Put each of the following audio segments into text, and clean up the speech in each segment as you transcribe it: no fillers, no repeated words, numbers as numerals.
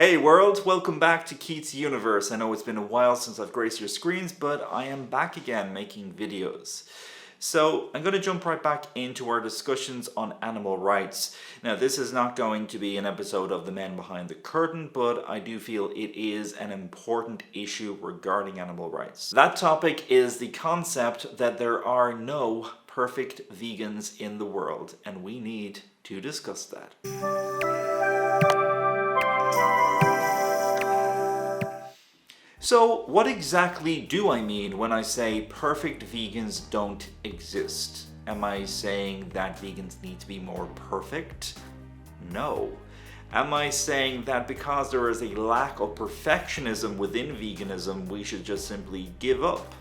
Hey world, welcome back to Keith's Universe. I know it's been a while since I've graced your screens, but I am back again making videos. So I'm going to jump right back into our discussions on animal rights. Now this is not going to be an episode of The Men Behind the Curtain, but I do feel it is an important issue regarding animal rights. That topic is the concept that there are no perfect vegans in the world, and we need to discuss that. So what exactly do I mean when I say perfect vegans don't exist? Am I saying that vegans need to be more perfect? No. Am I saying that because there is a lack of perfectionism within veganism, we should just simply give up?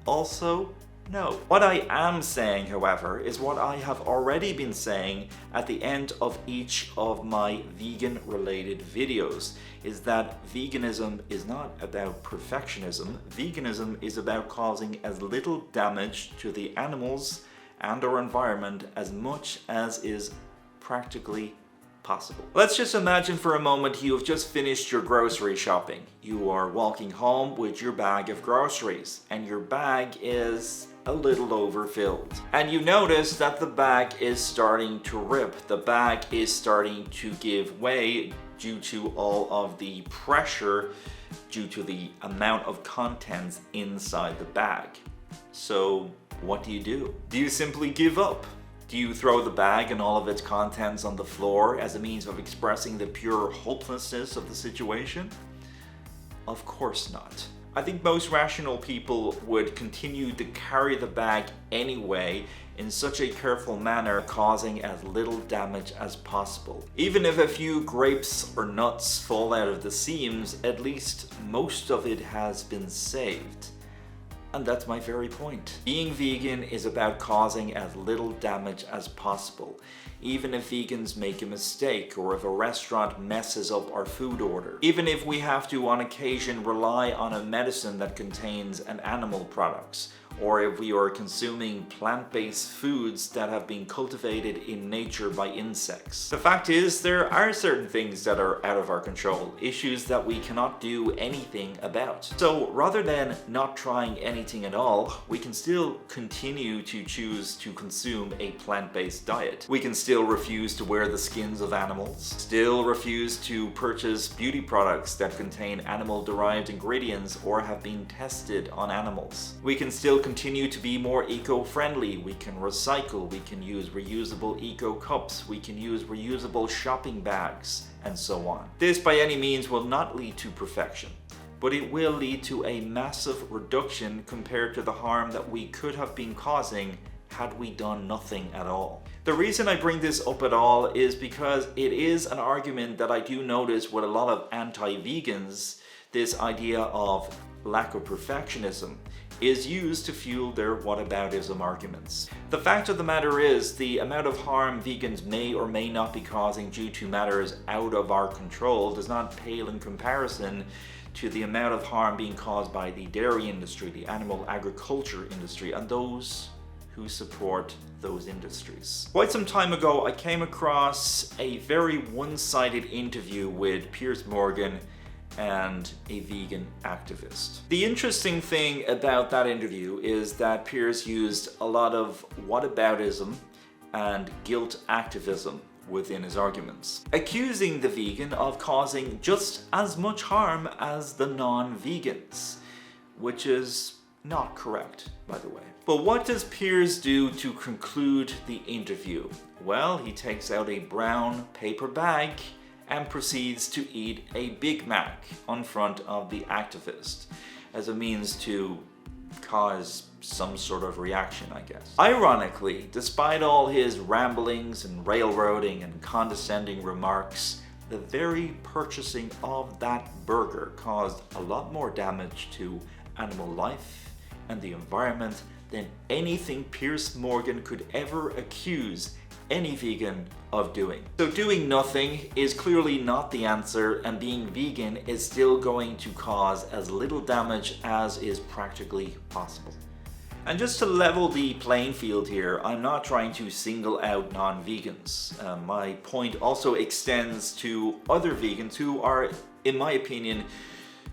Also, no. What I am saying, however, is what I have already been saying at the end of each of my vegan-related videos, is that veganism is not about perfectionism. Veganism is about causing as little damage to the animals and our environment as much as is practically possible. Let's just imagine for a moment you have just finished your grocery shopping. You are walking home with your bag of groceries, and your bag is a little overfilled. And you notice that the bag is starting to rip. The bag is starting to give way due to all of the pressure, due to the amount of contents inside the bag. So what do? Do you simply give up? Do you throw the bag and all of its contents on the floor as a means of expressing the pure hopelessness of the situation? Of course not. I think most rational people would continue to carry the bag anyway in such a careful manner, causing as little damage as possible. Even if a few grapes or nuts fall out of the seams, at least most of it has been saved. And that's my very point. Being vegan is about causing as little damage as possible. Even if vegans make a mistake, or if a restaurant messes up our food order. Even if we have to on occasion rely on a medicine that contains an animal products. Or if we are consuming plant-based foods that have been cultivated in nature by insects. The fact is, there are certain things that are out of our control, issues that we cannot do anything about. So rather than not trying anything at all, we can still continue to choose to consume a plant-based diet. We can still refuse to wear the skins of animals, still refuse to purchase beauty products that contain animal-derived ingredients or have been tested on animals. We can still continue to be more eco-friendly. We can recycle, we can use reusable eco cups, we can use reusable shopping bags, and so on. This by any means will not lead to perfection, but it will lead to a massive reduction compared to the harm that we could have been causing had we done nothing at all. The reason I bring this up at all is because it is an argument that I do notice with a lot of anti-vegans. This idea of lack of perfectionism is used to fuel their whataboutism arguments. The fact of the matter is, the amount of harm vegans may or may not be causing due to matters out of our control does not pale in comparison to the amount of harm being caused by the dairy industry, the animal agriculture industry, and those who support those industries. Quite some time ago, I came across a very one-sided interview with Piers Morgan and a vegan activist. The interesting thing about that interview is that Piers used a lot of whataboutism and guilt activism within his arguments, accusing the vegan of causing just as much harm as the non-vegans, which is not correct, by the way. But what does Piers do to conclude the interview? Well, he takes out a brown paper bag and proceeds to eat a Big Mac in front of the activist as a means to cause some sort of reaction, I guess. Ironically, despite all his ramblings and railroading and condescending remarks, the very purchasing of that burger caused a lot more damage to animal life and the environment than anything Piers Morgan could ever accuse any vegan of doing. So doing nothing is clearly not the answer, and being vegan is still going to cause as little damage as is practically possible. And just to level the playing field here, I'm not trying to single out non-vegans. My point also extends to other vegans who are in my opinion,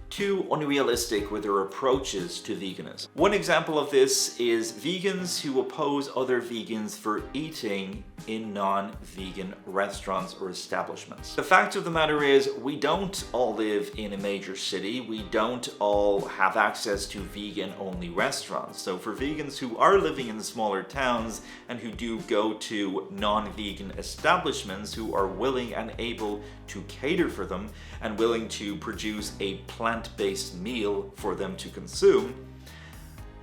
too unrealistic with their approaches to veganism. One example of this is vegans who oppose other vegans for eating in non-vegan restaurants or establishments. The fact of the matter is, we don't all live in a major city. We don't all have access to vegan-only restaurants. So for vegans who are living in the smaller towns and who do go to non-vegan establishments who are willing and able to cater for them and willing to produce a plant-based meal for them to consume,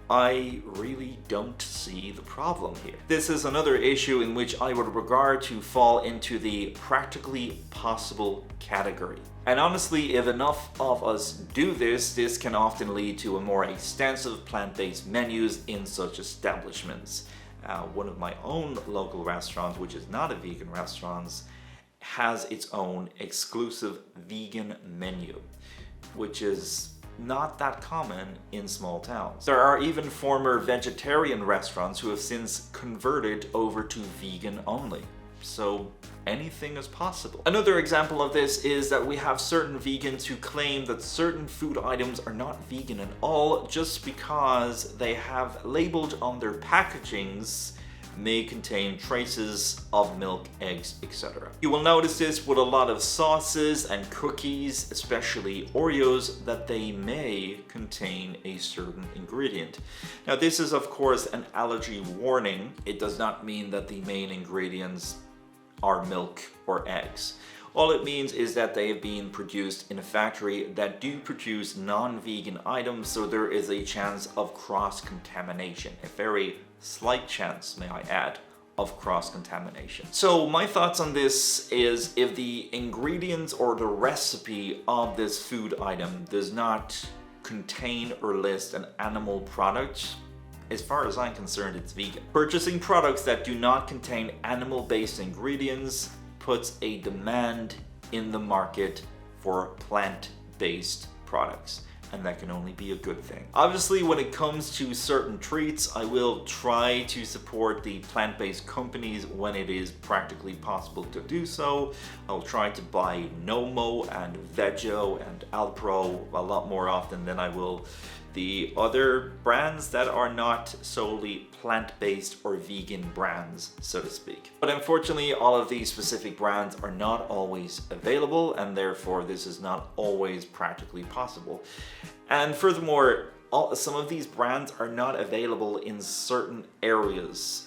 I really don't see the problem here. This is another issue in which I would regard to fall into the practically possible category. And honestly, if enough of us do this, this can often lead to a more extensive plant-based menus in such establishments. One of my own local restaurants, which is not a vegan restaurant, has its own exclusive vegan menu, which is not that common in small towns. There are even former vegetarian restaurants who have since converted over to vegan only. So anything is possible. Another example of this is that we have certain vegans who claim that certain food items are not vegan at all just because they have labeled on their packagings may contain traces of milk, eggs, etc. You will notice this with a lot of sauces and cookies, especially Oreos, that they may contain a certain ingredient. Now this is of course an allergy warning. It does not mean that the main ingredients are milk or eggs. All it means is that they have been produced in a factory that do produce non-vegan items, so there is a chance of cross-contamination. A very slight chance, may I add, of cross-contamination. So my thoughts on this is, if the ingredients or the recipe of this food item does not contain or list an animal product, as far as I'm concerned, it's vegan. Purchasing products that do not contain animal-based ingredients puts a demand in the market for plant-based products, and that can only be a good thing. Obviously, when it comes to certain treats, I will try to support the plant-based companies when it is practically possible to do so. I'll try to buy Nomo and Veggie and Alpro a lot more often than I will the other brands that are not solely plant-based or vegan brands, so to speak. But unfortunately, all of these specific brands are not always available, and therefore this is not always practically possible. And furthermore, some of these brands are not available in certain areas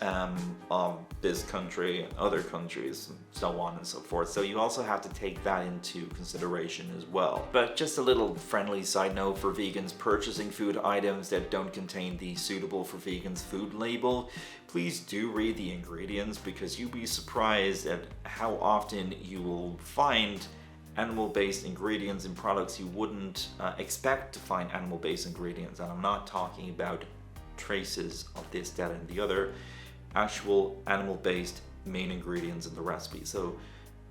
of this country, other countries, and so on and so forth. So you also have to take that into consideration as well. But just a little friendly side note for vegans purchasing food items that don't contain the suitable for vegans food label, please do read the ingredients, because you'll be surprised at how often you will find animal-based ingredients in products you wouldn't expect to find animal-based ingredients. And I'm not talking about traces of this, that, and the other. Actual animal-based main ingredients in the recipe. So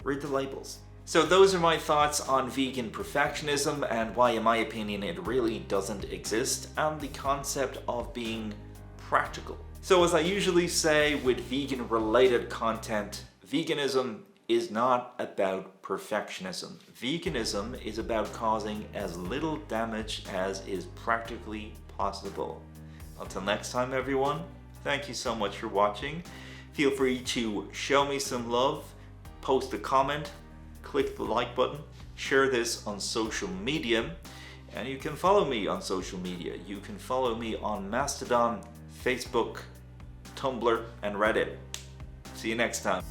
read the labels. So those are my thoughts on vegan perfectionism and why, in my opinion, it really doesn't exist, and the concept of being practical. So as I usually say with vegan-related content, veganism is not about perfectionism. Veganism is about causing as little damage as is practically possible. Until next time, everyone, thank you so much for watching. Feel free to show me some love, post a comment, click the like button, share this on social media, and you can follow me on social media. You can follow me on Mastodon, Facebook, Tumblr, and Reddit. See you next time.